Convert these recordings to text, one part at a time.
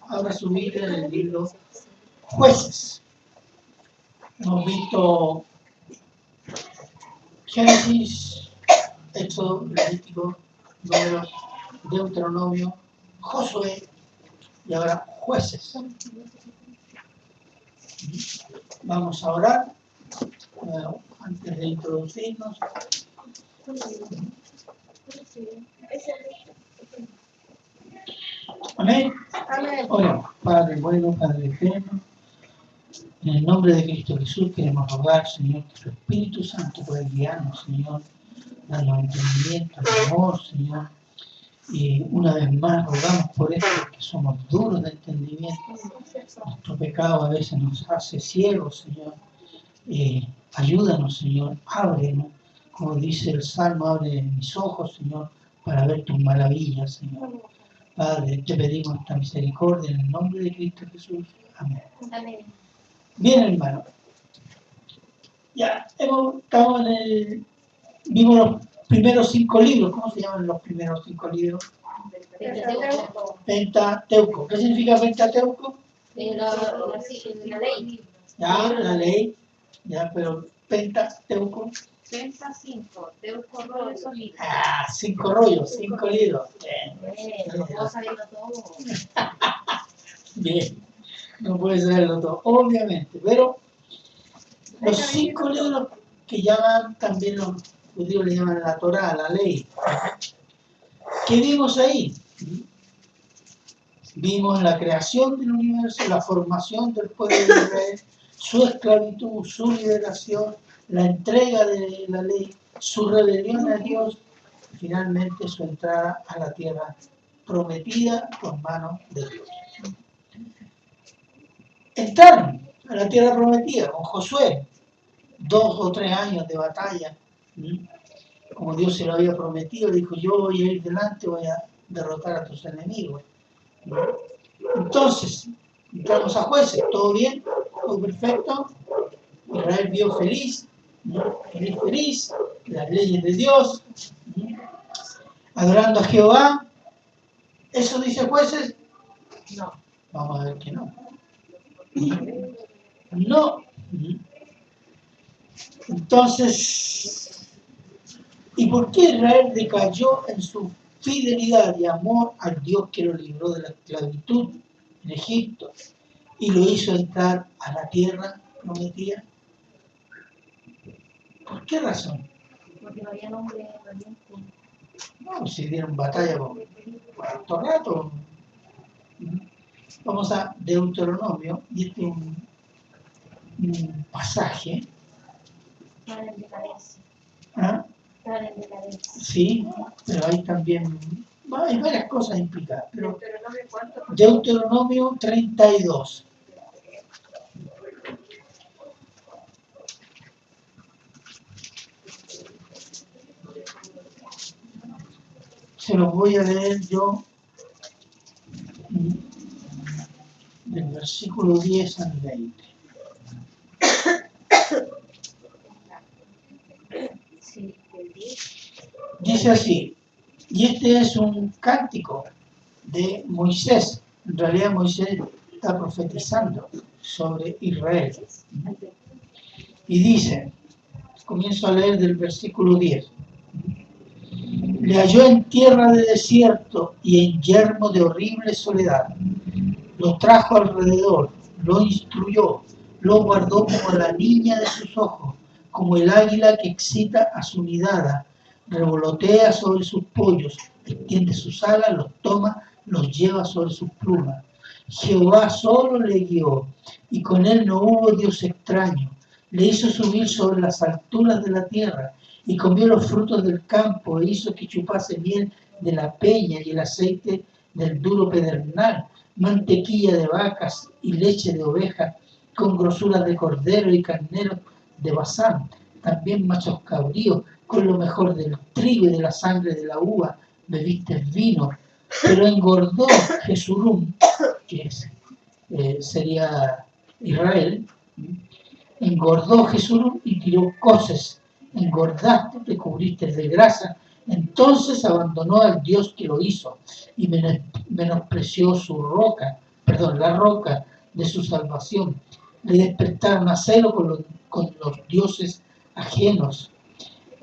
Ahora subir en el libro Jueces. Hemos visto Génesis, Éxodo, Levítico, Números, Deuteronomio, Josué y ahora Jueces. Vamos a orar antes de introducirnos. Amén. Amén. Oremos. Padre bueno, Padre eterno, en el nombre de Cristo Jesús queremos rogar, Señor, que tu Espíritu Santo pueda guiarnos, Señor, darnos entendimiento, amor, Señor. Y una vez más rogamos por esto, que somos duros de entendimiento. Nuestro pecado a veces nos hace ciegos, Señor. Ayúdanos, Señor, ábrenos, como dice el Salmo, abre mis ojos, Señor, para ver tus maravillas, Señor. Padre, te pedimos esta misericordia en el nombre de Cristo Jesús. Amén. Amén. Bien, hermano. Ya, vimos los primeros 5 libros. ¿Cómo se llaman los primeros 5 libros? Pentateuco. ¿Qué significa Pentateuco? La ley. Ya, la ley. Ya, pero Pentateuco. Penta 5, Teuco rollo, 5 rollos, 5 libros. No puedo saberlo todo. Bien, no puede saberlo todo, obviamente, pero los 5 libros que llaman, también los judíos le llaman la Torá, la ley. ¿Qué vimos ahí? Vimos la creación del universo, la formación del pueblo de Israel, su esclavitud, su liberación, la entrega de la ley, su rebelión a Dios y finalmente su entrada a la tierra prometida por manos de Dios. Entraron a la tierra prometida con Josué, 2 o 3 años de batalla, como Dios se lo había prometido, dijo: yo voy a ir delante, voy a derrotar a tus enemigos. Entonces, entramos a Jueces, todo bien, todo perfecto. Israel vio feliz, las leyes de Dios, adorando a Jehová. ¿Eso dice Jueces? No. Vamos a ver que no. No. Entonces, ¿y por qué Israel decayó en su fidelidad y amor al Dios que lo libró de la esclavitud en Egipto y lo hizo entrar a la tierra prometida? ¿Por qué razón? Porque no había nombre valiente. No, si dieron batalla por harto rato. Vamos a Deuteronomio, y este es un pasaje. Están en decadencia. ¿Ah? Están en decadencia. Sí, pero hay también, hay varias cosas implicadas. Pero ¿Deuteronomio cuánto? Deuteronomio 32. Se los voy a leer yo del versículo 10 al 20. Sí, el 10. Dice así, y este es un cántico de Moisés. En realidad Moisés está profetizando sobre Israel. Y dice, comienzo a leer del versículo 10. Le halló en tierra de desierto y en yermo de horrible soledad. Lo trajo alrededor, lo instruyó, lo guardó como la niña de sus ojos, como el águila que excita a su nidada, revolotea sobre sus pollos, extiende sus alas, los toma, los lleva sobre sus plumas. Jehová solo le guió, y con él no hubo Dios extraño. Le hizo subir sobre las alturas de la tierra, y comió los frutos del campo, e hizo que chupase miel de la peña y el aceite del duro pedernal, mantequilla de vacas y leche de ovejas, con grosuras de cordero y carnero de Basán, también machos cabríos, con lo mejor del trigo y de la sangre de la uva, bebiste vino, pero engordó Jesurum, que sería Israel, engordó Jesurum y tiró coces, engordaste, te cubriste de grasa Entonces abandonó al Dios que lo hizo y menospreció su roca, la roca de su salvación. Le despertaron a celo con los dioses ajenos.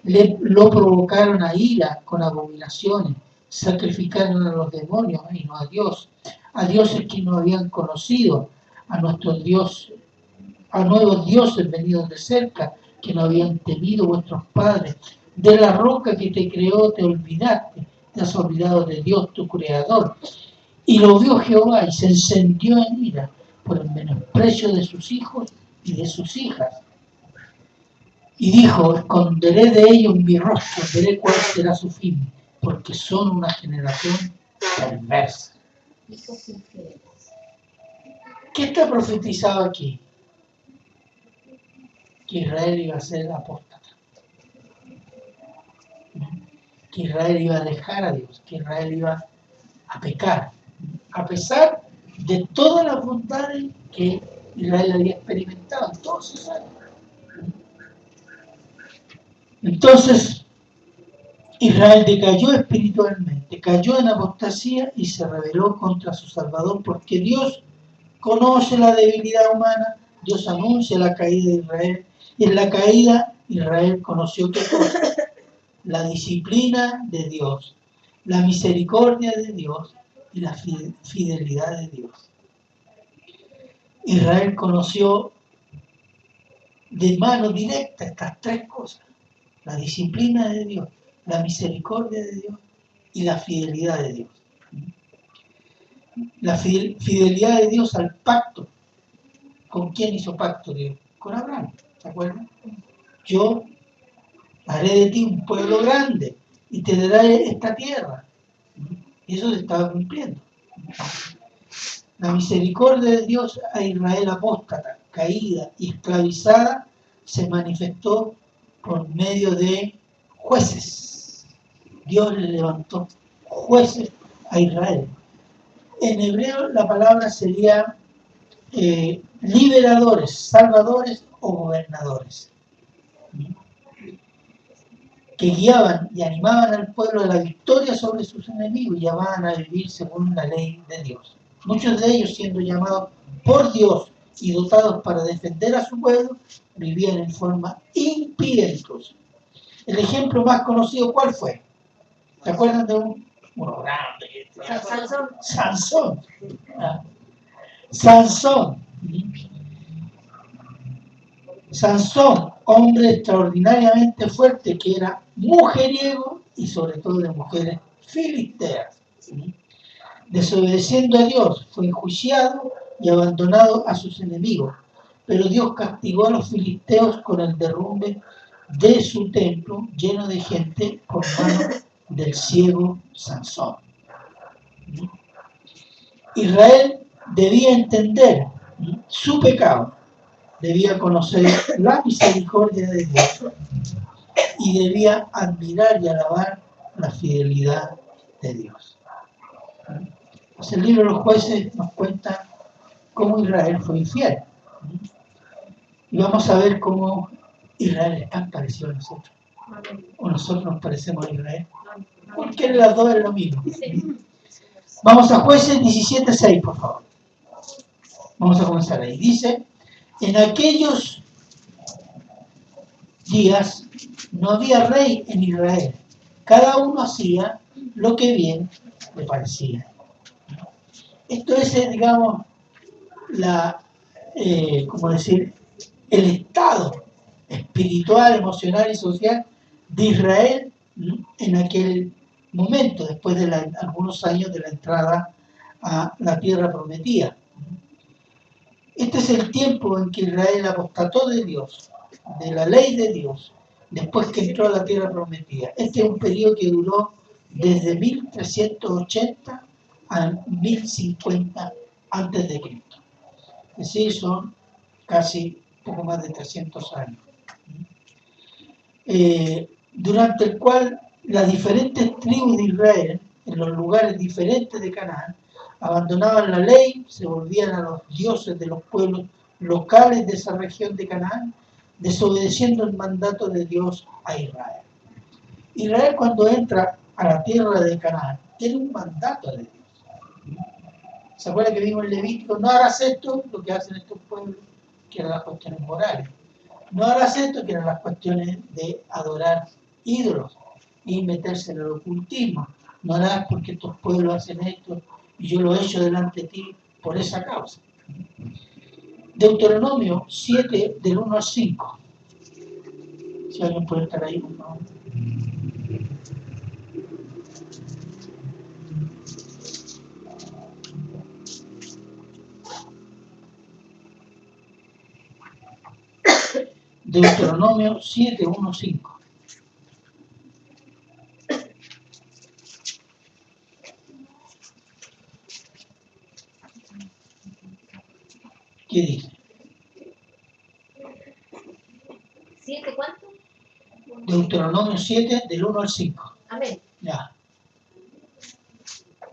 Lo provocaron a ira con abominaciones. Sacrificaron a los demonios y no a dioses que no habían conocido, a nuestros dioses, a nuevos dioses venidos de cerca, que no habían temido vuestros padres. De la roca que te creó te olvidaste, te has olvidado de Dios tu creador. Y lo vio Jehová y se encendió en ira por el menosprecio de sus hijos y de sus hijas. Y dijo, esconderé de ellos mi rostro, veré cuál será su fin, porque son una generación perversa. Hijos infieles. ¿Qué está profetizado aquí? Que Israel iba a ser apóstata. Que Israel iba a dejar a Dios, que Israel iba a pecar, a pesar de todas las bondades que Israel había experimentado en todos esos años. Entonces, Israel decayó espiritualmente, cayó en apostasía y se rebeló contra su Salvador, porque Dios conoce la debilidad humana, Dios anuncia la caída de Israel, y en la caída Israel conoció qué cosa: la disciplina de Dios, la misericordia de Dios y la fidelidad de Dios. Israel conoció de mano directa estas tres cosas: la disciplina de Dios, la misericordia de Dios y la fidelidad de Dios. La fidelidad de Dios al pacto. ¿Con quién hizo pacto Dios? Con Abraham, ¿se acuerdan? Yo haré de ti un pueblo grande y te daré esta tierra. Y eso se estaba cumpliendo. La misericordia de Dios a Israel apóstata, caída y esclavizada, se manifestó por medio de jueces. Dios le levantó jueces a Israel. En hebreo la palabra sería liberadores, salvadores o gobernadores, que guiaban y animaban al pueblo a la victoria sobre sus enemigos y llamaban a vivir según la ley de Dios. Muchos de ellos, siendo llamados por Dios y dotados para defender a su pueblo, vivían en forma impía incluso. El ejemplo más conocido, ¿cuál fue? ¿Se acuerdan de uno grande? Sansón. Sansón. Sansón. Sansón, hombre extraordinariamente fuerte, que era mujeriego y sobre todo de mujeres filisteas. Desobedeciendo a Dios, fue enjuiciado y abandonado a sus enemigos. Pero Dios castigó a los filisteos con el derrumbe de su templo lleno de gente por mano del ciego Sansón. Israel debía entender su pecado, debía conocer la misericordia de Dios y debía admirar y alabar la fidelidad de Dios. Pues el libro de los jueces nos cuenta cómo Israel fue infiel. Y vamos a ver cómo Israel es tan parecido a nosotros. O nosotros nos parecemos a Israel. Porque las dos es lo mismo. Vamos a Jueces 17:6, por favor. Vamos a comenzar ahí. Dice: en aquellos días no había rey en Israel. Cada uno hacía lo que bien le parecía. Esto es, digamos, el estado espiritual, emocional y social de Israel en aquel momento, después de algunos años de la entrada a la tierra prometida. Este es el tiempo en que Israel apostató de Dios, de la ley de Dios, después que entró a la tierra prometida. Este es un periodo que duró desde 1380 a 1050 antes de Cristo. Es decir, son casi poco más de 300 años. Durante el cual las diferentes tribus de Israel, en los lugares diferentes de Canaán, abandonaban la ley, se volvían a los dioses de los pueblos locales de esa región de Canaán, desobedeciendo el mandato de Dios a Israel. Israel cuando entra a la tierra de Canaán, tiene un mandato de Dios. ¿Se acuerda que vimos en Levítico? No harás esto, lo que hacen estos pueblos, que eran las cuestiones morales. No harás esto, que eran las cuestiones de adorar ídolos y meterse en el ocultismo. No harás porque estos pueblos hacen esto y yo lo he hecho delante de ti por esa causa. Deuteronomio 7, del 1 al 5. Si alguien puede estar ahí, por favor. Deuteronomio 7, 1, 5. ¿Qué dice? ¿7 cuánto? Deuteronomio 7, del 1 al 5. Amén. Ya.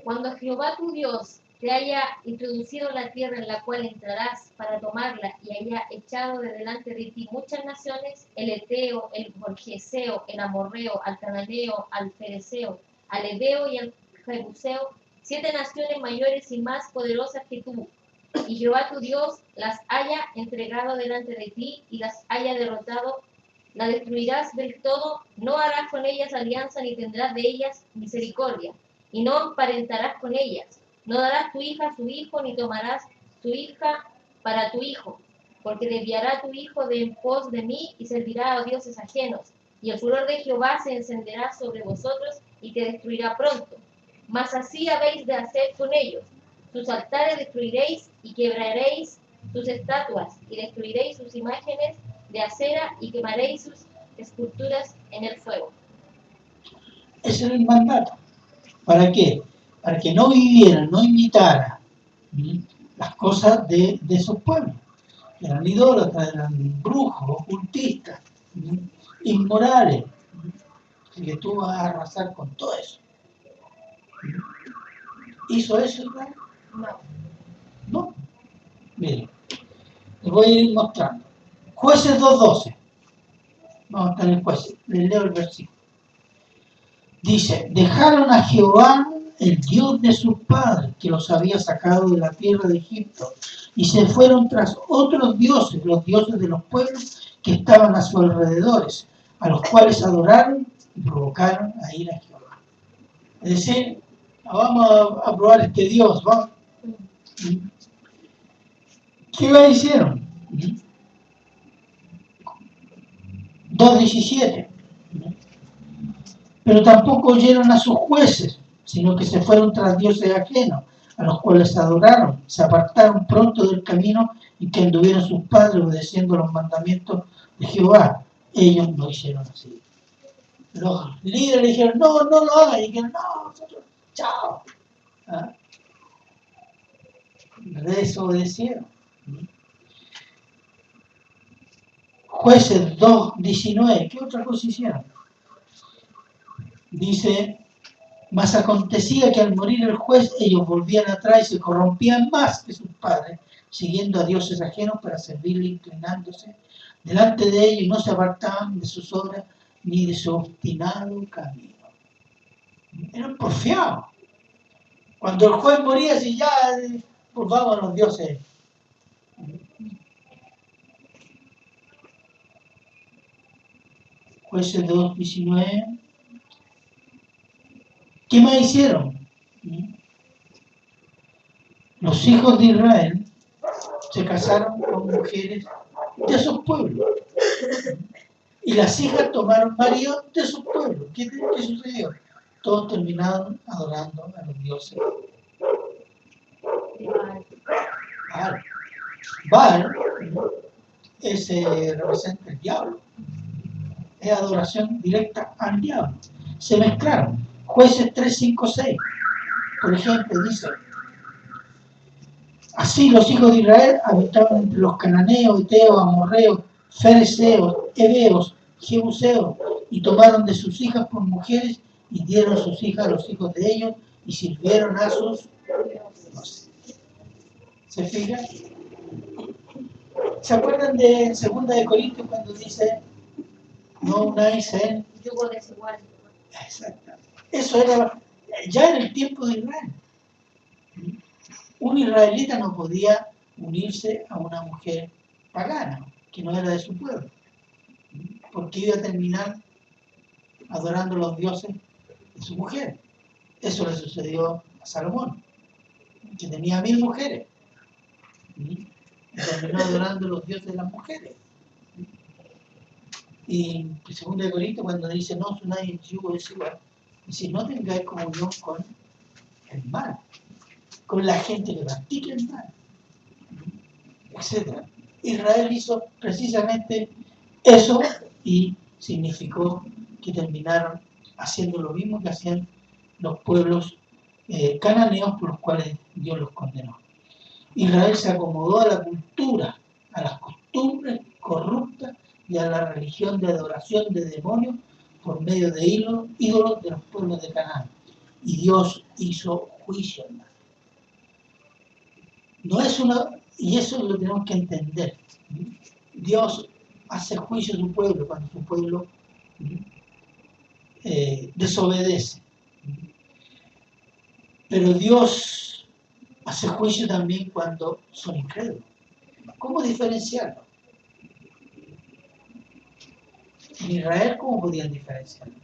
Cuando Jehová tu Dios te haya introducido en la tierra en la cual entrarás para tomarla y haya echado de delante de ti muchas naciones, el Eteo, el Jorgeseo, el Amorreo, al Cananeo, al Fereceo, al Ebeo y al Jebuseo, 7 naciones mayores y más poderosas que tú, y Jehová tu Dios las haya entregado delante de ti y las haya derrotado, la destruirás del todo, no harás con ellas alianza ni tendrás de ellas misericordia, y no emparentarás con ellas. No darás tu hija a su hijo, ni tomarás tu hija para tu hijo, porque desviará tu hijo de en pos de mí y servirá a dioses ajenos. Y el furor de Jehová se encenderá sobre vosotros y te destruirá pronto. Mas así habéis de hacer con ellos. Sus altares destruiréis y quebraréis sus estatuas y destruiréis sus imágenes de acera y quemaréis sus esculturas en el fuego. Ese era el mandato. ¿Para qué? Para que no vivieran, no imitaran las cosas de esos pueblos. Eran idólatras, eran brujos, ocultistas, inmorales. Así que tú vas a arrasar con todo eso. ¿Hizo eso Israel? No. No. Miren, les voy a ir mostrando. Jueces 2:12. Vamos a estar en Jueces. Les leo el versículo. Dice, dejaron a Jehová, el Dios de sus padres, que los había sacado de la tierra de Egipto, y se fueron tras otros dioses, los dioses de los pueblos que estaban a sus alrededores, a los cuales adoraron y provocaron a ir a Jehová. Es decir, vamos a probar este Dios, ¿va? ¿Qué hicieron? 2:17. Pero tampoco oyeron a sus jueces, sino que se fueron tras dioses ajenos, a los cuales adoraron, se apartaron pronto del camino y que anduvieron sus padres obedeciendo los mandamientos de Jehová. Ellos no hicieron así. Los líderes dijeron, no lo hagan, y dijeron, no, nosotros, chao. ¿Ah? Desobedecieron. Jueces 2:19, ¿qué otra cosa hicieron? Dice, mas acontecía que al morir el juez, ellos volvían atrás y se corrompían más que sus padres, siguiendo a dioses ajenos para servirle, inclinándose delante de ellos, y no se apartaban de sus obras ni de su obstinado camino. Eran porfiados. Cuando el juez moría, así ya, pues vamos a los dioses. Jueces 2:19. ¿Qué más hicieron? Los hijos de Israel se casaron con mujeres de esos pueblos. Y las hijas tomaron maridos de sus pueblos. ¿Qué sucedió? Todos terminaron adorando a los dioses. Baal. Baal representa el diablo. Es adoración directa al diablo. Se mezclaron. Jueces 3:5-6, por ejemplo, dice: así los hijos de Israel habitaban entre los cananeos, eteos, amorreos, fereceos, heveos, jebuseos, y tomaron de sus hijas por mujeres y dieron sus hijas a los hijos de ellos y sirvieron a sus dioses. ¿Se fijan? ¿Se acuerdan de 2 de Corintios cuando dice no unáis en yugo desigual? Exacto. Eso era ya en el tiempo de Israel. Un israelita no podía unirse a una mujer pagana, que no era de su pueblo, porque iba a terminar adorando a los dioses de su mujer. Eso le sucedió a Salomón, que tenía 1000 mujeres, y terminó adorando a los dioses de las mujeres. Y en 2 Corintios, cuando dice no os unáis en yugo desigual, dice no tengáis comunión con el mal, con la gente que practica el mal, etc. Israel hizo precisamente eso y significó que terminaron haciendo lo mismo que hacían los pueblos cananeos por los cuales Dios los condenó. Israel se acomodó a la cultura, a las costumbres corruptas y a la religión de adoración de demonios por medio de ídolos de los pueblos de Canaán. Y Dios hizo juicio, hermano. No es y eso lo tenemos que entender. Dios hace juicio a su pueblo cuando su pueblo desobedece. Pero Dios hace juicio también cuando son incrédulos. ¿Cómo diferenciarlo? En Israel, ¿cómo podían diferenciarlo?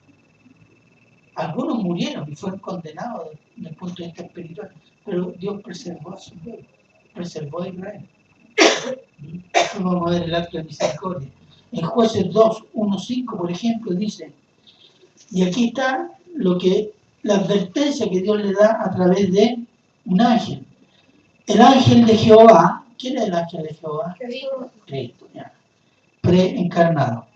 Algunos murieron y fueron condenados desde el punto de vista espiritual, pero Dios preservó a su pueblo, preservó a Israel. Vamos a ver el acto de misericordia. En Jueces 2, 1, 5, por ejemplo, dice, y aquí está la advertencia que Dios le da a través de un ángel. El ángel de Jehová, ¿quién es el ángel de Jehová? Cristo, ya. Preencarnado.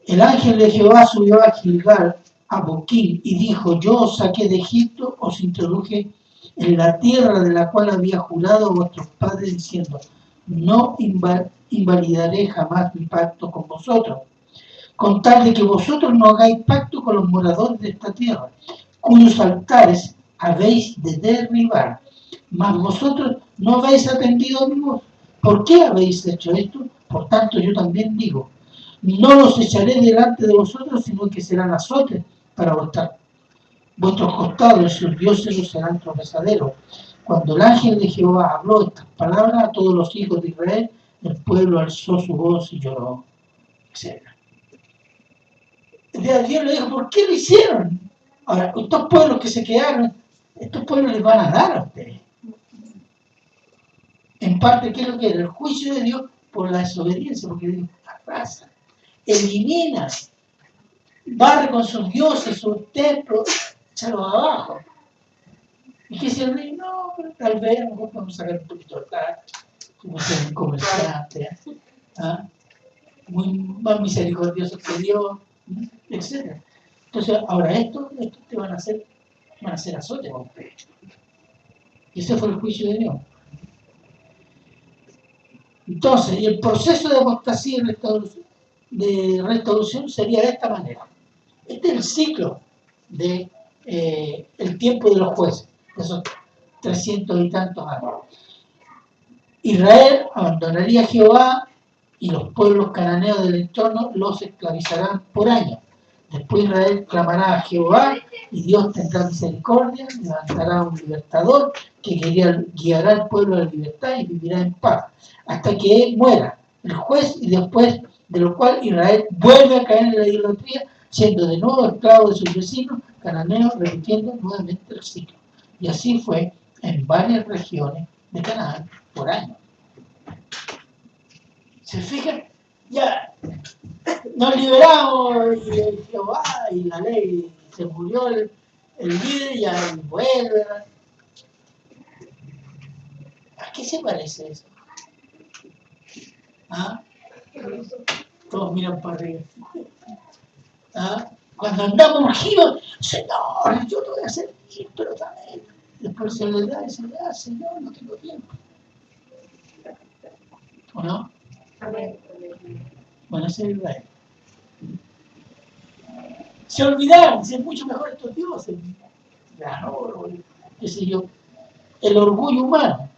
El ángel de Jehová subió a Gilgal, a Boquín, y dijo, yo os saqué de Egipto, os introduje en la tierra de la cual había jurado a vuestros padres, diciendo, no invalidaré jamás mi pacto con vosotros, con tal de que vosotros no hagáis pacto con los moradores de esta tierra, cuyos altares habéis de derribar. Mas vosotros no habéis atendido a mi voz. ¿Por qué habéis hecho esto? Por tanto, yo también digo, no los echaré delante de vosotros, sino que serán azotes para vuestros costados, y sus dioses los serán tropezaderos. Cuando el ángel de Jehová habló estas palabras a todos los hijos de Israel, el pueblo alzó su voz y lloró, etc. Dios le dijo, ¿por qué lo hicieron? Ahora, estos pueblos que se quedaron, estos pueblos les van a dar a ustedes. En parte, ¿qué es lo que era? El juicio de Dios por la desobediencia, porque Dios arrasa, elimina, barre con sus dioses, sus templos, échalos abajo. Y que si el rey, no, pero tal vez a lo mejor podemos sacar un poquito de plata, como ser un comerciante, muy más misericordioso que Dios, etc. Entonces, ahora esto te van a hacer azote con ustedes. Y ese fue el juicio de Dios. Entonces, y el proceso de apostasía y restauración sería de esta manera. Este es el ciclo de el tiempo de los jueces, de esos 300 y tantos años. Israel abandonaría a Jehová y los pueblos cananeos del entorno los esclavizarán por años. Después Israel clamará a Jehová y Dios tendrá misericordia, levantará un libertador que guiará al pueblo a la libertad y vivirá en paz, hasta que él muera, el juez, y después de lo cual Israel vuelve a caer en la idolatría, siendo de nuevo esclavo de sus vecinos cananeos, repitiendo nuevamente el ciclo. Y así fue en varias regiones de Canaán por años. ¿Se fijan? Ya nos liberamos y Jehová y la ley, se murió el líder y ya vuelve. ¿A qué se parece eso? ¿Ah? Todos miran para arriba. ¿Ah? Cuando andamos urgidos, Señor, yo te voy a servir, pero también. Después se le da y se le da, Señor, no tengo tiempo. ¿O no? Bueno, ese es Israel. Se olvidaron, es mucho mejor estos dioses. Qué sé yo, el orgullo humano.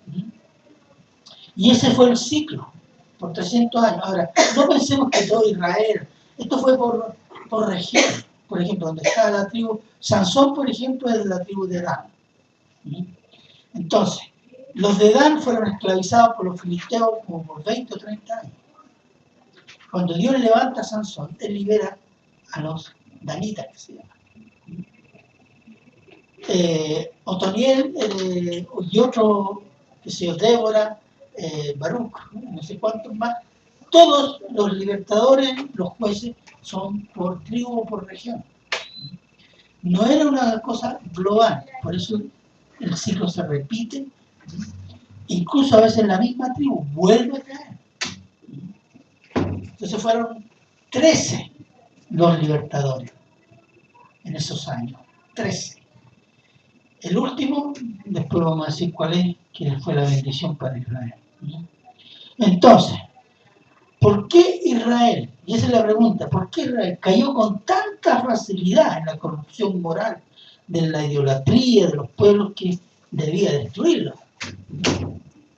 Y ese fue el ciclo, por 300 años. Ahora, no pensemos que todo Israel, esto fue por región. por ejemplo, donde está la tribu, Sansón, por ejemplo, es de la tribu de Dan. Entonces, los de Dan fueron esclavizados por los filisteos como por 20 o 30 años. Cuando Dios levanta a Sansón, él libera a los danitas, que se llaman. Otoniel y otro, que se llama Débora, Baruch, no sé cuántos más, todos los libertadores, los jueces, son por tribu o por región. No era una cosa global, por eso el ciclo se repite, incluso a veces la misma tribu vuelve a caer. Entonces fueron 13 los libertadores en esos años, 13. El último, después vamos a decir cuál es, que fue la bendición para Israel. Entonces, ¿por qué Israel? Y esa es la pregunta, ¿por qué Israel cayó con tanta facilidad en la corrupción moral de la idolatría de los pueblos que debía destruirlos?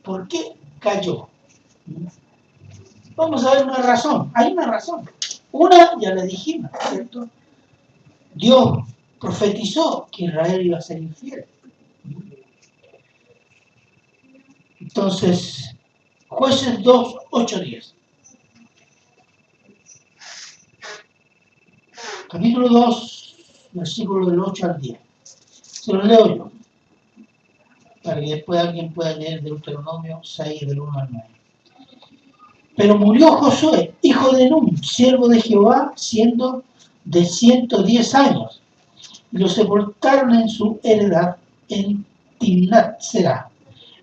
¿Por qué cayó? Vamos a ver una razón. Hay una razón. Una ya la dijimos, ¿cierto? Dios profetizó que Israel iba a ser infiel. Entonces, Jueces 2, 8-10. Capítulo 2, versículo del 8 al 10. Se lo leo yo, para que después alguien pueda leer Deuteronomio 6, del 1 al 9. Pero murió Josué, hijo de Nun, siervo de Jehová, siendo de 110 años. Y lo sepultaron en su heredad en Timnat Será,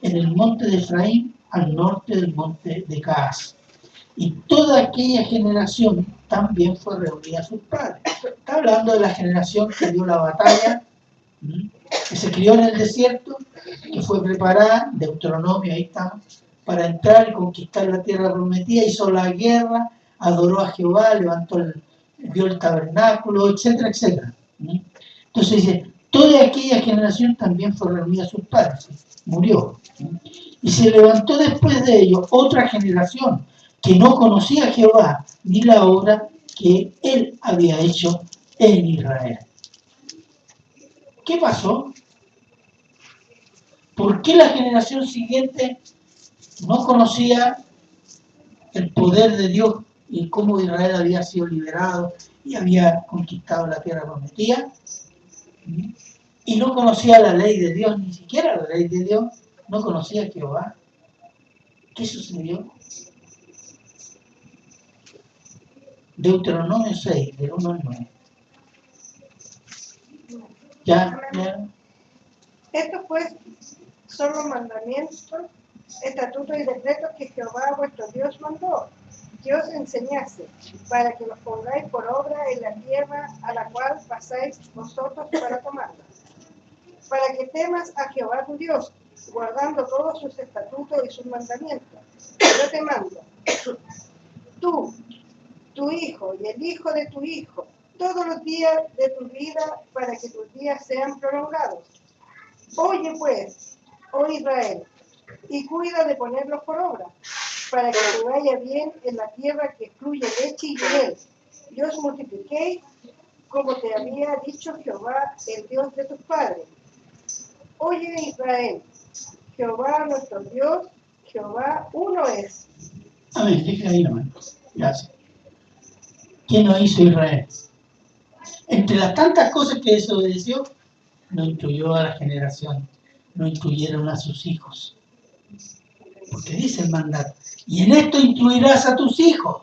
en el monte de Efraín, al norte del monte de Gaas. Y toda aquella generación también fue reunida a sus padres. Está hablando de la generación que dio la batalla, que se crió en el desierto, que fue preparada, Deuteronomio, ahí estamos, para entrar y conquistar la tierra prometida, hizo la guerra, adoró a Jehová, vio el tabernáculo, etcétera, etcétera. Entonces dice, toda aquella generación también fue reunida a sus padres, murió. Y se levantó después de ellos otra generación que no conocía a Jehová ni la obra que él había hecho en Israel. ¿Qué pasó? ¿Por qué la generación siguiente no conocía el poder de Dios y cómo Israel había sido liberado y había conquistado la tierra prometida? Y no conocía la ley de Dios, ni siquiera la ley de Dios, no conocía a Jehová. ¿Qué sucedió? Deuteronomio 6, del 1 al 9. ¿Ya? Estos pues son los mandamientos, estatutos y decretos que Jehová vuestro Dios mandó, que os enseñase, para que los pongáis por obra en la tierra a la cual pasáis vosotros para tomarla. Para que temas a Jehová tu Dios, guardando todos sus estatutos y sus mandamientos. Yo te mando, tú, tu hijo y el hijo de tu hijo, todos los días de tu vida, para que tus días sean prolongados. Oye pues, oh Israel, y cuida de ponerlos por obra, para que te vaya bien en la tierra que fluye leche y miel. Y os multipliquéis, como te había dicho Jehová, el Dios de tus padres. Oye Israel, Jehová nuestro Dios, Jehová uno es. Amén, déjame ahí nomás. Gracias. ¿Qué no hizo Israel? Entre las tantas cosas que desobedeció, no incluyó a la generación, no incluyeron a sus hijos. Porque dice el mandato, y en esto incluirás a tus hijos,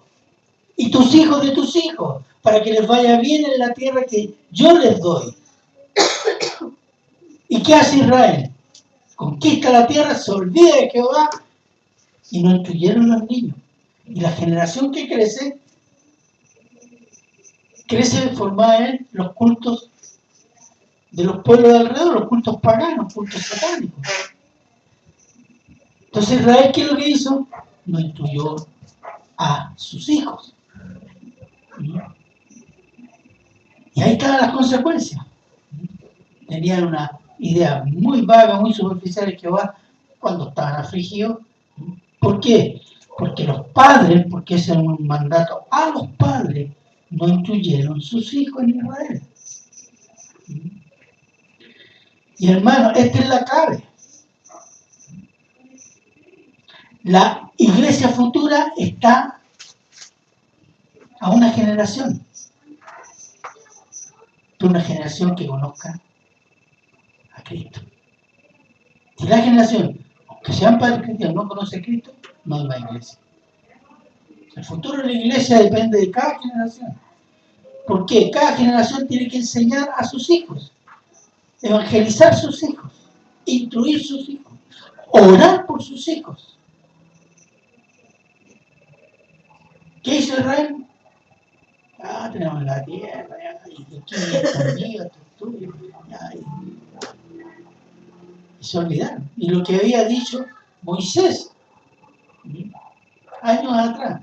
y tus hijos de tus hijos, para que les vaya bien en la tierra que yo les doy. ¿Y qué hace Israel? Conquista la tierra, se olvida de Jehová, y no incluyeron a los niños. Y la generación que crece formada en los cultos de los pueblos de alrededor, los cultos paganos, cultos satánicos. Entonces Israel, ¿qué es lo que hizo? No incluyó a sus hijos. Y ahí estaban las consecuencias. Tenían una idea muy vaga, muy superficial de Jehová cuando estaban afligidos. ¿Por qué? Porque los padres, porque ese es un mandato a los padres, no instruyeron sus hijos en Israel. Y hermano, esta es la clave. La iglesia futura está a una generación. Una generación que conozca a Cristo. Si la generación, aunque sean padres cristianos, no conoce a Cristo, no hay más iglesia. El futuro de la iglesia depende de cada generación. ¿Por qué? Cada generación tiene que enseñar a sus hijos, evangelizar a sus hijos, instruir a sus hijos, orar por sus hijos. ¿Qué hizo Israel? Tenemos la tierra, y aquí está mío, esto es tuyo, y se olvidaron. Y lo que había dicho Moisés, años atrás,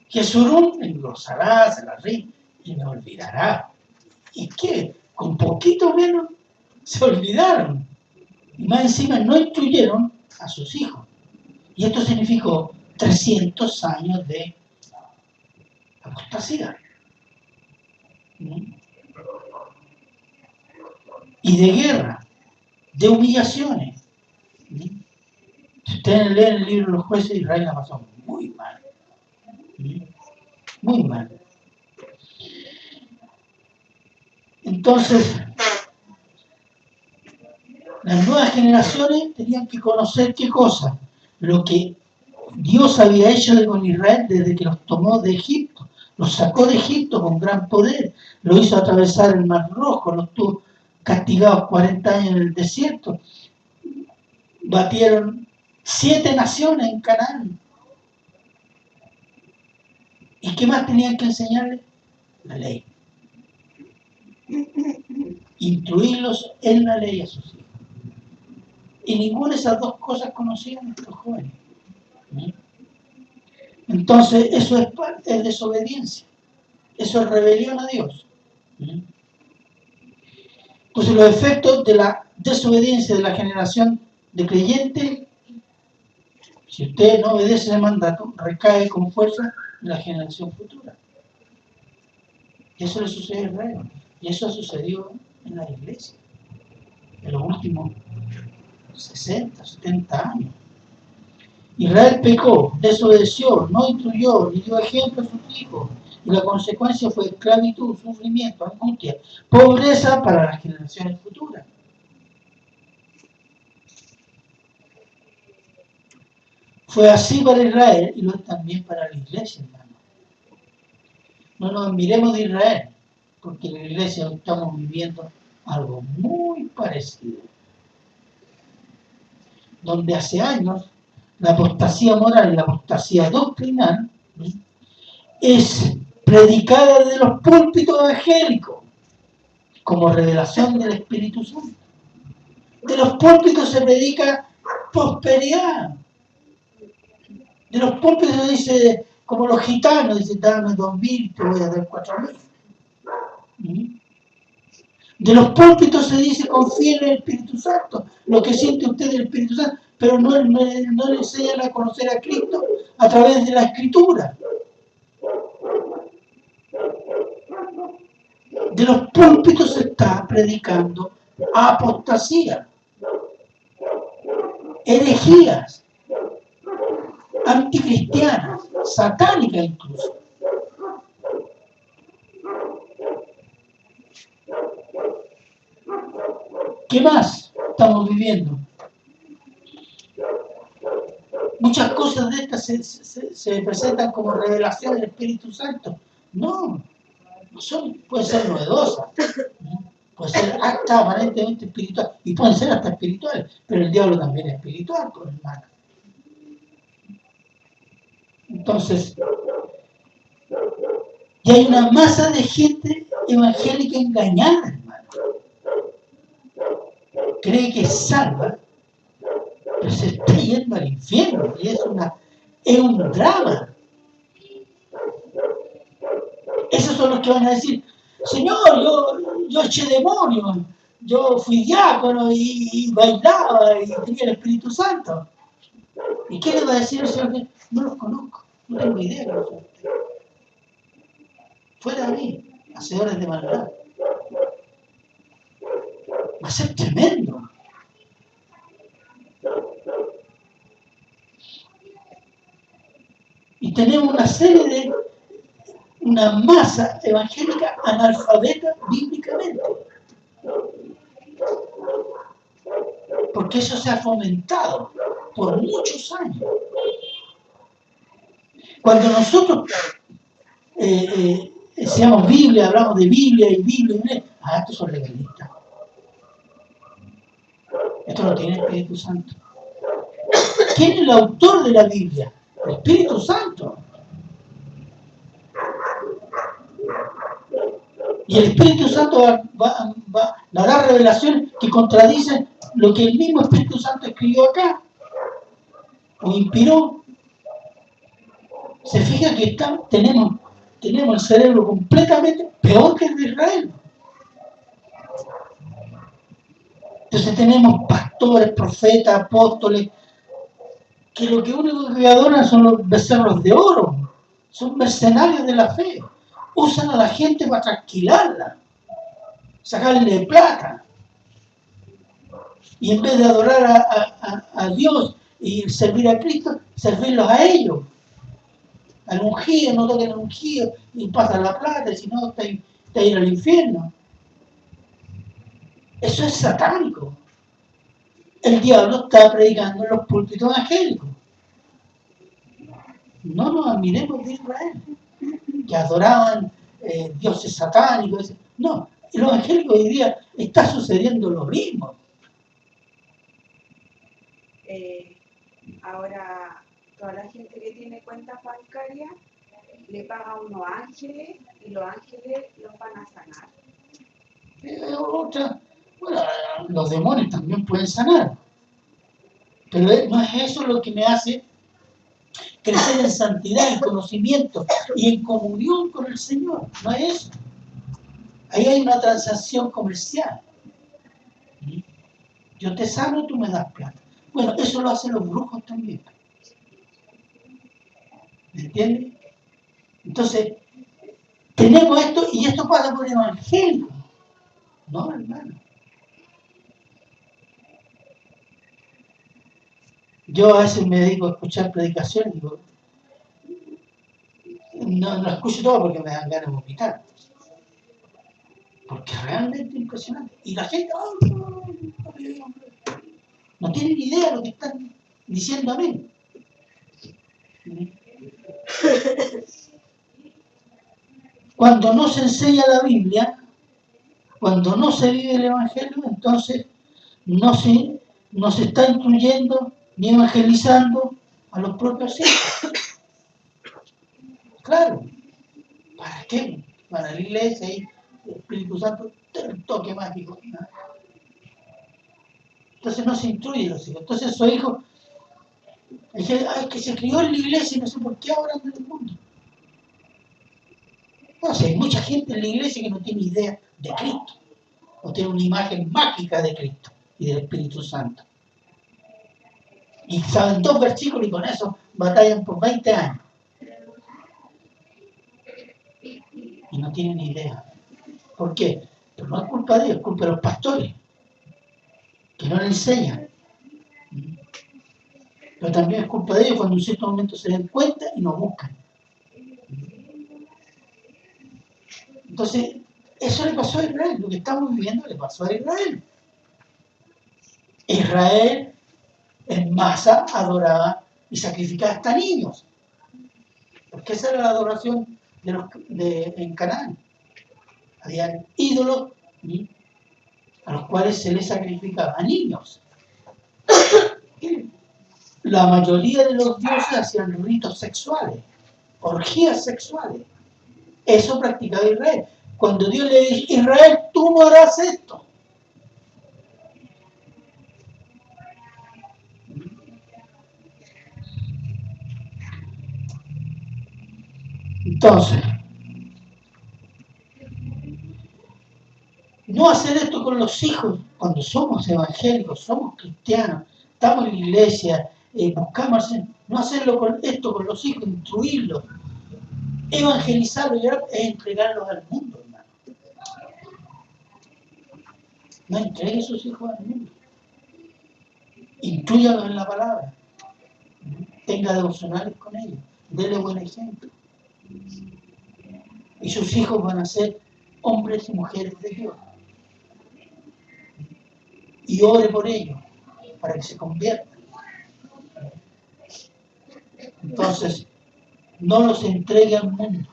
Jesurún engrosará, se la ríe y me olvidará. ¿Y qué? Con poquito menos se olvidaron. Y más encima no instruyeron a sus hijos. Y esto significó 300 años de apostasía. Y de guerra, de humillaciones. Si ustedes leen el libro de los jueces, Israel la pasó muy mal. Muy mal. Entonces, las nuevas generaciones tenían que conocer qué cosa, lo que Dios había hecho con Israel desde que los tomó de Egipto, los sacó de Egipto con gran poder, lo hizo atravesar el Mar Rojo, los tuvo castigados 40 años en el desierto, batieron 7 naciones en Canaán. ¿Y qué más tenían que enseñarles? La ley. Instruirlos en la ley a sus hijos. Y ninguna de esas dos cosas conocían nuestros jóvenes. Entonces, eso es desobediencia. Eso es rebelión a Dios. Entonces, los efectos de la desobediencia de la generación de creyentes, si usted no obedece ese mandato, recae con fuerza en la generación futura. Y eso le sucede a Israel. Y eso ha sucedido en la iglesia en los últimos 60, 70 años. Israel pecó, desobedeció, no instruyó, ni dio ejemplo a sus hijos. Y la consecuencia fue esclavitud, sufrimiento, angustia, pobreza para las generaciones futuras. Fue así para Israel y lo es también para la iglesia, hermano. No nos admiremos de Israel, porque en la iglesia estamos viviendo algo muy parecido. Donde hace años la apostasía moral y la apostasía doctrinal es predicada desde los púlpitos evangélicos como revelación del Espíritu Santo. De los púlpitos se predica prosperidad. De los púlpitos se dice, como los gitanos, dice, dame 2.000, te voy a dar 4.000. De los púlpitos se dice, confíe en el Espíritu Santo, lo que siente usted del Espíritu Santo, pero no le enseñan a conocer a Cristo a través de la Escritura. De los púlpitos se está predicando apostasía, herejías, anticristianas, satánicas incluso. ¿Qué más estamos viviendo? Muchas cosas de estas se presentan como revelación del Espíritu Santo. No son, pueden ser novedosas, pueden ser hasta aparentemente espirituales, y pueden ser hasta espirituales, pero el diablo también es espiritual, por hermano. Entonces, y hay una masa de gente evangélica engañada, hermano. Cree que es salva, pero se está yendo al infierno, y es un drama. Esos son los que van a decir, Señor, yo eché demonios, yo fui diácono y bailaba y tenía el Espíritu Santo. ¿Y qué le va a decir el Señor? No los conozco, no tengo idea de los otros. fuera de mí, hacedores de maldad. Va a ser tremendo. Y tenemos una masa evangélica analfabeta bíblicamente. Porque eso se ha fomentado por muchos años. Cuando nosotros decíamos Biblia, hablamos de Biblia y Biblia, estos son legalistas. Esto no tiene Espíritu Santo. ¿Quién es el autor de la Biblia? El Espíritu Santo. Y el Espíritu Santo va a dar revelaciones que contradicen lo que el mismo Espíritu Santo escribió acá o inspiró. Se fija que tenemos el cerebro completamente peor que el de Israel. Entonces tenemos pastores, profetas, apóstoles, que lo que único que adoran son los becerros de oro, son mercenarios de la fe, usan a la gente para trasquilarla, sacarle plata, y en vez de adorar a Dios y servir a Cristo, servirlos a ellos. Al ungido, no toquen al ungido, y pasan la plata, y si no, te ir al infierno. Eso es satánico. El diablo está predicando en los púlpitos evangélicos. No nos admiremos de Israel, que adoraban dioses satánicos. No, en los evangélicos hoy día está sucediendo lo mismo. Ahora, toda la gente que tiene cuentas bancarias le paga a unos ángeles y los ángeles los van a sanar. Bueno, los demonios también pueden sanar. Pero no es eso lo que me hace crecer en santidad, en conocimiento y en comunión con el Señor. No es eso. Ahí hay una transacción comercial. Yo te sano, tú me das plata. Bueno, eso lo hacen los brujos también. ¿Me entiendes? Entonces, tenemos esto y esto pasa por el evangelio. No, hermano. Yo a veces me dedico a escuchar predicaciones y digo, no escucho todo porque me dan ganas de vomitar. Porque es realmente impresionante. Y la gente no tiene ni idea de lo que están diciendo a mí. Cuando no se enseña la Biblia, cuando no se vive el Evangelio, entonces no se está instruyendo ni evangelizando a los propios hijos. Claro. ¿Para qué? Para la iglesia y el Espíritu Santo un toque mágico. Entonces no se instruye a los hijos. Entonces esos hijos, que se crió en la iglesia y no sé por qué ahora andan en el mundo. No sé, hay mucha gente en la iglesia que no tiene idea de Cristo. No tiene una imagen mágica de Cristo y del Espíritu Santo. Y saben 2 versículos y con eso batallan por 20 años. Y no tienen idea. ¿Por qué? Pero no es culpa de ellos, es culpa de los pastores, que no le enseñan. Pero también es culpa de ellos cuando en cierto momento se den cuenta y nos buscan. Entonces, eso le pasó a Israel. Lo que estamos viviendo le pasó a Israel. Israel en masa adoraba y sacrificaba hasta niños. Porque esa era la adoración en Canaán. Había ídolos a los cuales se les sacrificaba a niños. La mayoría de los dioses hacían ritos sexuales, orgías sexuales. Eso practicaba Israel. Cuando Dios le dice, Israel, tú no harás esto. Entonces, no hacer esto con los hijos cuando somos evangélicos, somos cristianos, estamos en la iglesia, buscamos hacer, no hacerlo esto con los hijos, instruirlos. Evangelizarlos es entregarlos al mundo, hermano. No entregue a sus hijos al mundo. Intrúyalos en la palabra. Tenga devocionales con ellos. Dele buen ejemplo. Y sus hijos van a ser hombres y mujeres de Dios. Y ore por ellos para que se conviertan. Entonces, no los entregue al mundo.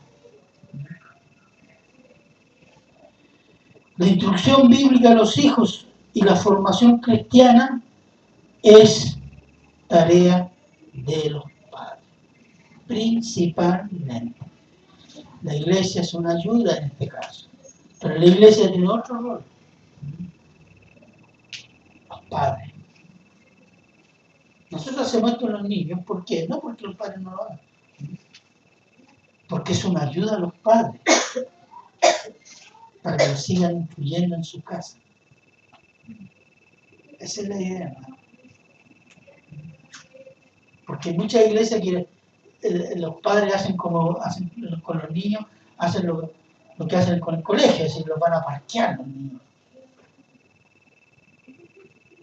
La instrucción bíblica a los hijos y la formación cristiana es tarea de los padres, principalmente. La iglesia es una ayuda en este caso, pero la iglesia tiene otro rol. Los padres. Nosotros hacemos esto en los niños, ¿por qué? No porque los padres no lo hagan, porque es una ayuda a los padres, para que los sigan influyendo en su casa. Esa es la idea, hermano. Porque muchas iglesias quieren, los padres hacen como hacen con los niños, hacen lo que hacen con el colegio, es decir, los van a parquear los niños.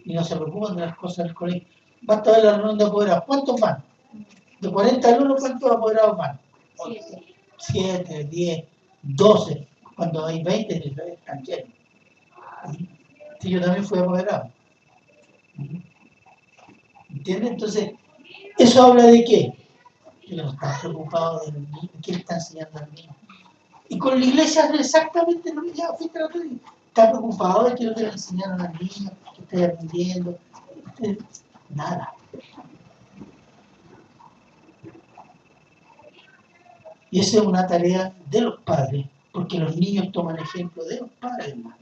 Y no se preocupan de las cosas del colegio. Basta ver la reunión de apoderados. ¿Cuántos van? De 40 alumnos, ¿cuántos apoderados van? 7, 10, 12. Cuando hay 20, están llenos. Sí, yo también fui apoderado. ¿Entiendes? Entonces, ¿eso habla de qué? Que no está preocupado de los niños, que le está enseñando al niño. Y con la iglesia es exactamente lo mismo. Ya, fíjate lo que digo. Está preocupado de que lo que le enseñaron al niño, que esté aprendiendo. Nada. Y esa es una tarea de los padres, porque los niños toman ejemplo de los padres, hermano.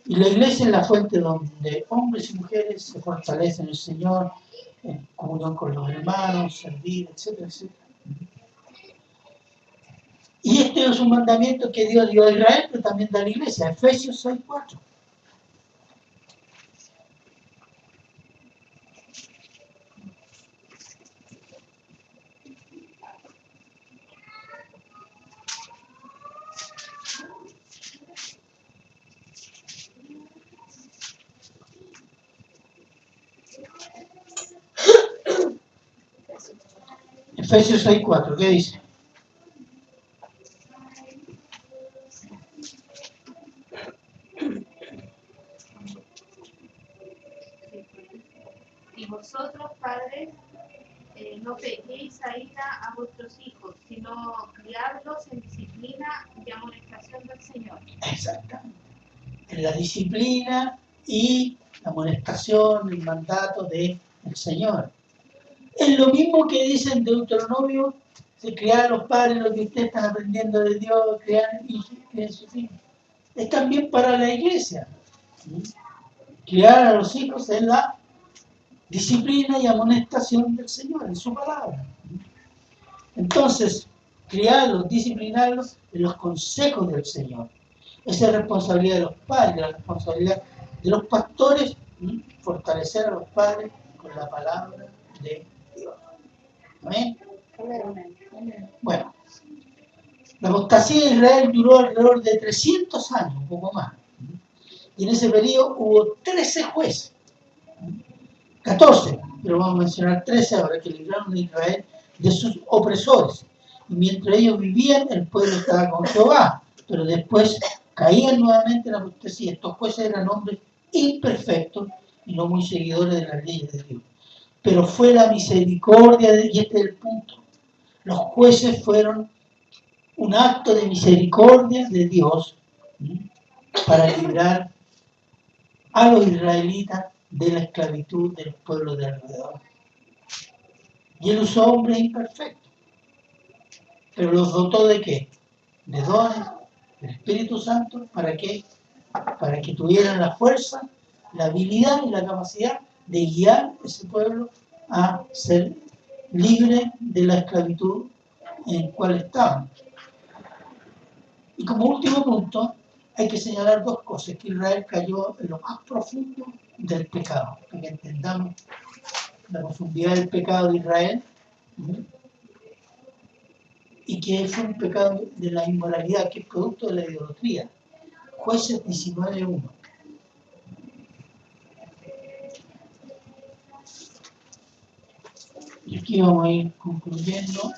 Y la iglesia es la fuente donde hombres y mujeres se fortalecen en el Señor, en comunión con los hermanos, servir, etcétera, etcétera. Y este es un mandamiento que Dios dio a Israel, pero también da a la iglesia, Efesios 6:4. Efesios 6:4, ¿qué dice? Y vosotros, padres, no peguéis a ira a vuestros hijos, sino criadlos en disciplina y amonestación del Señor. Exactamente. En la disciplina y la amonestación, el mandato del Señor. Es lo mismo que dice en Deuteronomio, se criar a los padres lo que ustedes están aprendiendo de Dios, criar hijos, criar sus hijos. Es también para la iglesia. Criar a los hijos en la disciplina y amonestación del Señor, en su palabra. Entonces, criarlos, disciplinarlos en los consejos del Señor. Esa es responsabilidad de los padres, la responsabilidad de los pastores, fortalecer a los padres con la palabra de Dios. ¿Amén? Bueno, la apostasía de Israel duró alrededor de 300 años, un poco más. Y en ese periodo hubo 13 jueces, 14, pero vamos a mencionar 13 ahora, que libraron a Israel de sus opresores. Y mientras ellos vivían, el pueblo estaba con Jehová, pero después caían nuevamente en la apostasía. Estos jueces eran hombres imperfectos y no muy seguidores de las leyes de Dios. Pero fue la misericordia, y este es el punto. Los jueces fueron un acto de misericordia de Dios para librar a los israelitas de la esclavitud de los pueblos de alrededor. Y él usó hombres imperfectos, pero los dotó ¿de qué? De dones del Espíritu Santo. ¿Para qué? Para que tuvieran la fuerza, la habilidad y la capacidad de guiar a ese pueblo a ser libre de la esclavitud en la cual estaban. Y como último punto, hay que señalar dos cosas: que Israel cayó en lo más profundo del pecado, para que entendamos la profundidad del pecado de Israel. Y que fue un pecado de la inmoralidad, que es producto de la idolatría. Jueces 19:1. Y aquí vamos a ir concluyendo.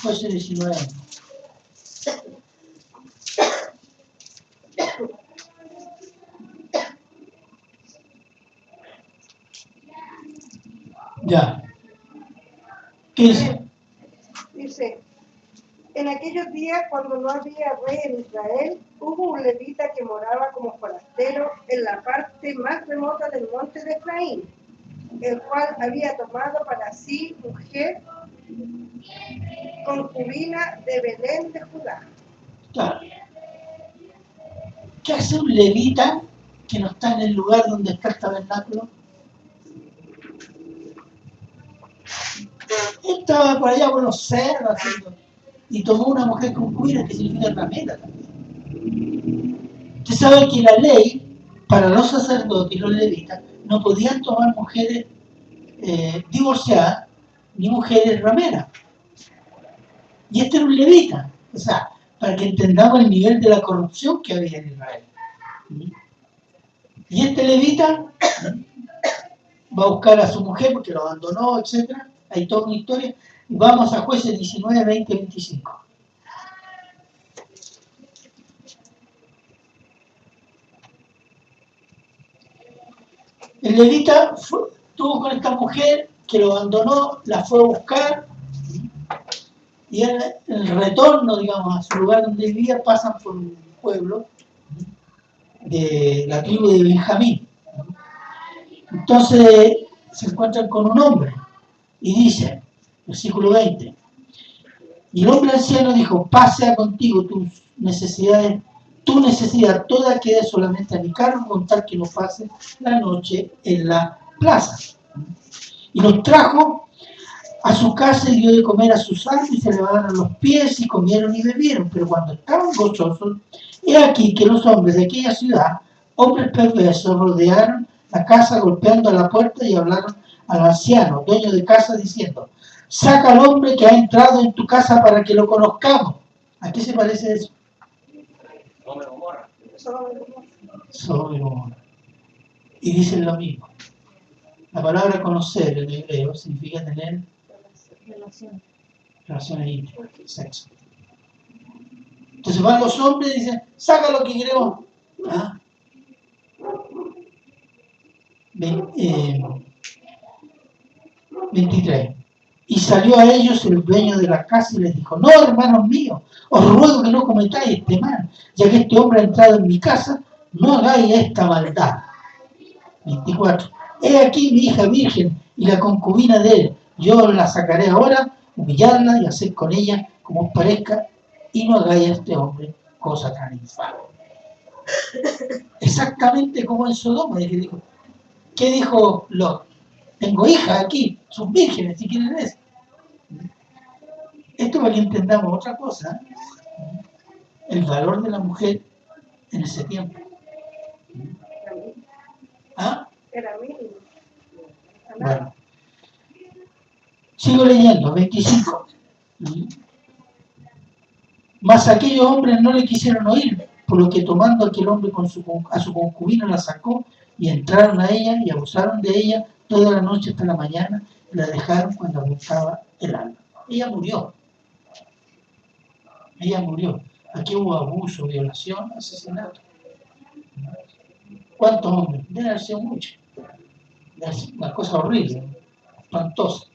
Jueces 19:1. Ya. ¿Qué dice? Dice, en aquellos días cuando no había rey en Israel, hubo un levita que moraba como forastero en la parte más remota del monte de Efraín, el cual había tomado para sí mujer concubina de Belén de Judá. Claro. ¿Qué hace un levita que no está en el lugar donde está el tabernáculo? Él estaba por allá por los cerros haciendo, y tomó una mujer concubina, que significa ramera también. Usted sabe que la ley para los sacerdotes y los levitas no podían tomar mujeres divorciadas ni mujeres rameras. Y este era un levita. O sea, para que entendamos el nivel de la corrupción que había en Israel. Y este levita va a buscar a su mujer porque lo abandonó, etc. Hay toda una historia. Vamos a Jueces 19, 20, 25. El levita estuvo con esta mujer que lo abandonó, la fue a buscar, y en el retorno, digamos, a su lugar donde vivía, pasan por un pueblo de la tribu de Benjamín. Entonces se encuentran con un hombre y dice, versículo 20, y el hombre anciano dijo, pasea contigo tu necesidad toda quede solamente a mi cargo, con tal que no pase la noche en la plaza. Y los trajo a su casa y dio de comer a sus amos, y se levantaron los pies y comieron y bebieron. Pero cuando estaban gozosos, he aquí que los hombres de aquella ciudad, hombres perversos, rodearon la casa golpeando a la puerta y hablaron al anciano, dueño de casa, diciendo, saca al hombre que ha entrado en tu casa para que lo conozcamos. ¿A qué se parece eso? Sodoma y Gomorra. Sodoma y Gomorra. Y dicen lo mismo. La palabra conocer en hebreo significa tener relaciones íntimas, sexo. Entonces van los hombres y dicen, saca lo que queremos. ¿Ah? 23. Y salió a ellos el dueño de la casa y les dijo, no, hermanos míos, os ruego que no cometáis este mal, ya que este hombre ha entrado en mi casa, no hagáis esta maldad. 24. He aquí mi hija virgen y la concubina de él, yo la sacaré ahora, humillarla y hacer con ella como os parezca, y no hagáis a este hombre cosa tan infame. Exactamente como en Sodoma, ¿qué dijo Lot? Tengo hijas aquí, son vírgenes, si quieren eso. Esto para que entendamos otra cosa, el valor de la mujer en ese tiempo. ¿Ah? Era mínimo. Bueno. Sigo leyendo, 25. Mas aquellos hombres no le quisieron oír, por lo que tomando aquel hombre a su concubina la sacó y entraron a ella y abusaron de ella toda la noche hasta la mañana y la dejaron cuando buscaba el alma. Ella murió. Aquí hubo abuso, violación, asesinato. ¿Cuántos hombres? Deben haber sido muchos. Una cosa horrible, espantosa.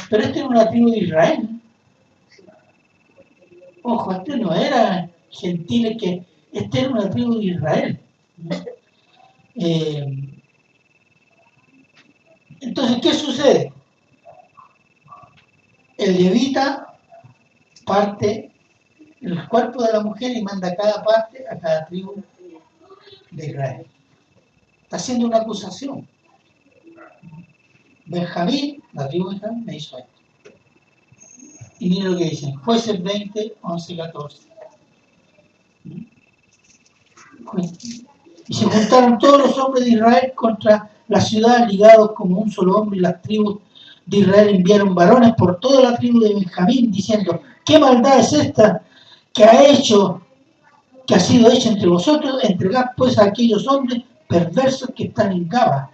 Pero este era una tribu de Israel. Ojo, este no era gentil, este era una tribu de Israel. Entonces, ¿qué sucede? El levita parte el cuerpo de la mujer y manda cada parte a cada tribu de Israel. Está haciendo una acusación. Benjamín, la tribu de Benjamín, me hizo esto. Y miren lo que dicen, Jueces 20, 11, 14. Y se juntaron todos los hombres de Israel contra la ciudad ligados como un solo hombre, y las tribus de Israel enviaron varones por toda la tribu de Benjamín, diciendo: ¿qué maldad es esta que ha sido hecha entre vosotros? Entregad pues a aquellos hombres perversos que están en Gaba,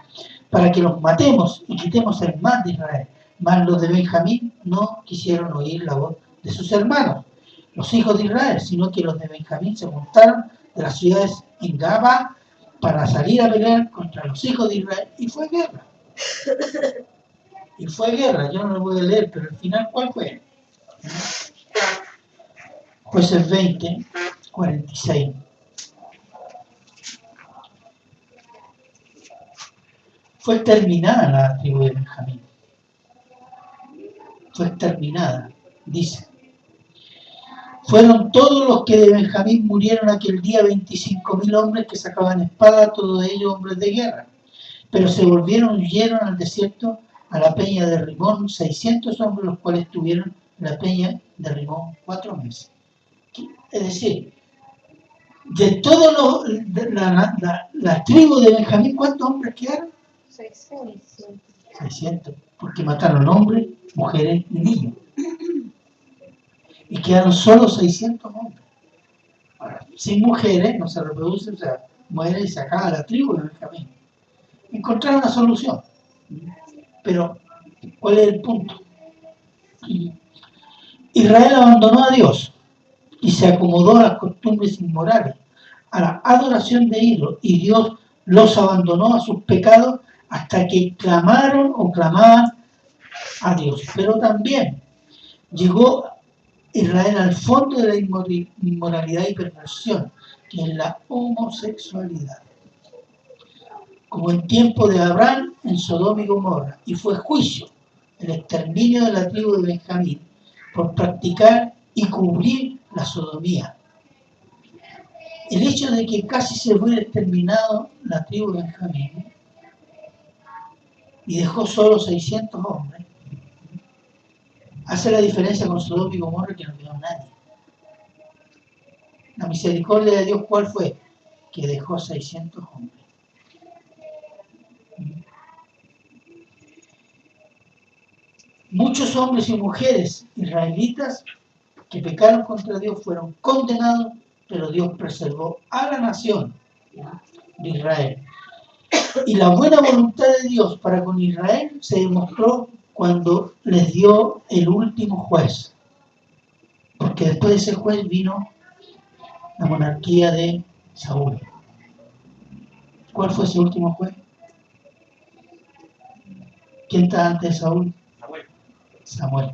para que los matemos y quitemos el mal de Israel. Mas los de Benjamín no quisieron oír la voz de sus hermanos, los hijos de Israel, sino que los de Benjamín se montaron de las ciudades en Gaba para salir a pelear contra los hijos de Israel, y fue guerra. Y fue guerra, yo no lo voy a leer, pero al final, ¿cuál fue? Jueces 20, 46. Fue exterminada la tribu de Benjamín. Fue exterminada, dice. Fueron todos los que de Benjamín murieron aquel día 25.000 hombres que sacaban espada, todos ellos hombres de guerra. Pero se volvieron, huyeron al desierto, a la peña de Rimón, 600 hombres, los cuales estuvieron en la peña de Rimón 4 meses. Es decir, de todos la tribu de Benjamín, ¿cuántos hombres quedaron? 600, porque mataron hombres, mujeres y niños. Y quedaron solo 600 hombres. Ahora, sin mujeres no se reproduce, o sea, muere y se acaba la tribu de Benjamín. Encontraron una solución. Pero, ¿cuál es el punto? Israel abandonó a Dios y se acomodó a las costumbres inmorales, a la adoración de ídolos, y Dios los abandonó a sus pecados hasta que clamaron o clamaban a Dios. Pero también llegó Israel al fondo de la inmoralidad y perversión, que es la homosexualidad, como en tiempo de Abraham en Sodoma y Gomorra, y fue juicio, el exterminio de la tribu de Benjamín por practicar y cubrir la sodomía. El hecho de que casi se hubiera exterminado la tribu de Benjamín y dejó solo 600 hombres, hace la diferencia con Sodoma y Gomorra, que no quedó nadie. La misericordia de Dios, ¿cuál fue? Que dejó 600 hombres. Muchos hombres y mujeres israelitas que pecaron contra Dios fueron condenados, pero Dios preservó a la nación de Israel. Y la buena voluntad de Dios para con Israel se demostró cuando les dio el último juez. Porque después de ese juez vino la monarquía de Saúl. ¿Cuál fue ese último juez? ¿Quién está antes de Saúl? Samuel.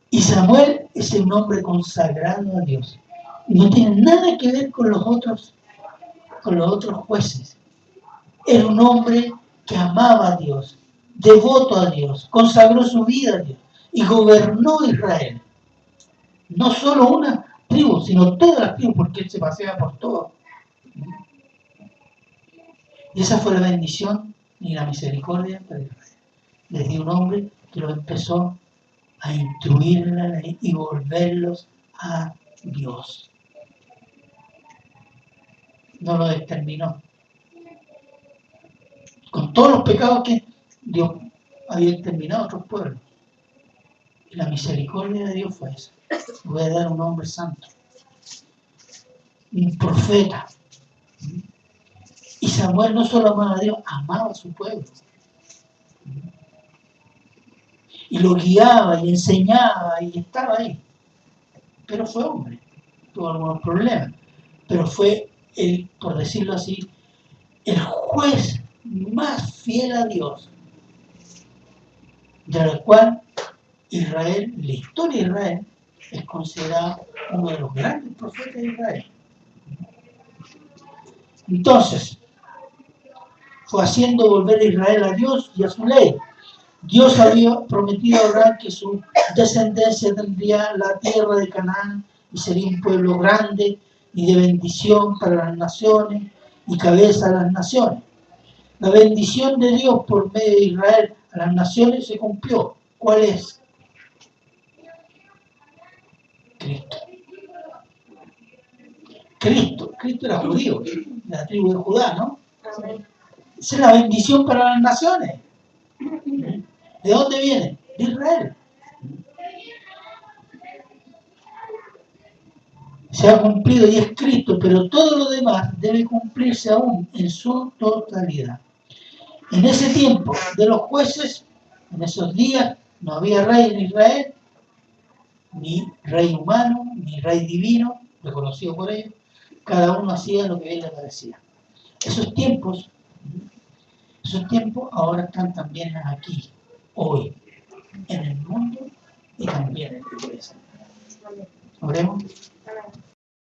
Y Samuel es un hombre consagrado a Dios. No tiene nada que ver con los otros jueces. Era un hombre que amaba a Dios, devoto a Dios, consagró su vida a Dios y gobernó Israel. No solo una tribu, sino todas las tribus, porque él se pasea por todo. Y esa fue la bendición y la misericordia para Israel. Les dio un hombre que los empezó a instruir en la ley y volverlos a Dios. No los exterminó. Con todos los pecados que Dios había exterminado a otros pueblos. Y la misericordia de Dios fue esa. Voy a dar un hombre santo, un profeta. Y Samuel no solo amaba a Dios, amaba a su pueblo. Y lo guiaba y enseñaba y estaba ahí. Pero fue hombre, tuvo algunos problemas. Pero fue, por decirlo así, el juez más fiel a Dios, del cual Israel, la historia de Israel, es considerado uno de los grandes profetas de Israel. Entonces, fue haciendo volver a Israel a Dios y a su ley. Dios había prometido a Abraham que su descendencia tendría la tierra de Canaán y sería un pueblo grande y de bendición para las naciones y cabeza de las naciones. La bendición de Dios por medio de Israel a las naciones se cumplió. ¿Cuál es? Cristo. Cristo era judío, de la tribu de Judá, ¿no? Amén. Esa es la bendición para las naciones. ¿De dónde viene? De Israel. Se ha cumplido y es Cristo, pero todo lo demás debe cumplirse aún en su totalidad. En ese tiempo de los jueces, en esos días, no había rey en Israel, ni rey humano, ni rey divino, reconocido por ellos. Cada uno hacía lo que bien le parecía. Esos tiempos ahora están también aquí, hoy, en el mundo y también en la iglesia. Amén. Oremos. Amén.